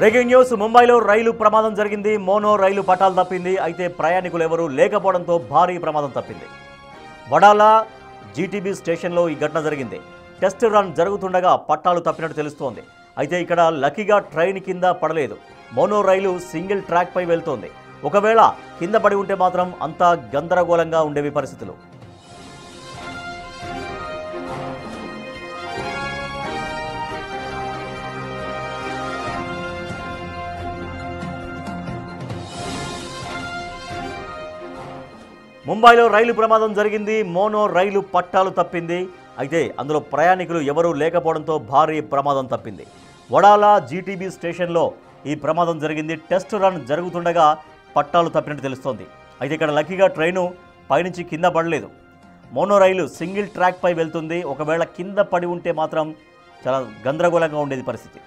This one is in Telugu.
బ్రేకింగ్ న్యూస్ ముంబైలో రైలు ప్రమాదం జరిగింది. మోనో రైలు పట్టాలు తప్పింది. అయితే ప్రయాణికులు ఎవరూ లేకపోవడంతో భారీ ప్రమాదం తప్పింది. వడాలా జీటీబీ స్టేషన్లో ఈ ఘటన జరిగింది. టెస్ట్ రన్ జరుగుతుండగా పట్టాలు తప్పినట్టు తెలుస్తోంది. అయితే ఇక్కడ లక్కీగా ట్రైన్ కింద పడలేదు. మోనో రైలు సింగిల్ ట్రాక్ పై వెళ్తోంది. ఒకవేళ కింద పడి ఉంటే మాత్రం అంతా గందరగోళంగా ఉండేవి పరిస్థితులు. ముంబైలో రైలు ప్రమాదం జరిగింది. మోనో రైలు పట్టాలు తప్పింది. అయితే అందులో ప్రయాణికులు ఎవరూ లేకపోవడంతో భారీ ప్రమాదం తప్పింది. వడాలా జీటీబీ స్టేషన్లో ఈ ప్రమాదం జరిగింది. టెస్ట్ రన్ జరుగుతుండగా పట్టాలు తప్పినట్టు తెలుస్తోంది. అయితే ఇక్కడ లక్కీగా ట్రైను పైనుంచి కింద పడలేదు. మోనో రైలు సింగిల్ ట్రాక్ పై వెళ్తుంది. ఒకవేళ కింద పడి ఉంటే మాత్రం చాలా గందరగోళంగా ఉండేది పరిస్థితి.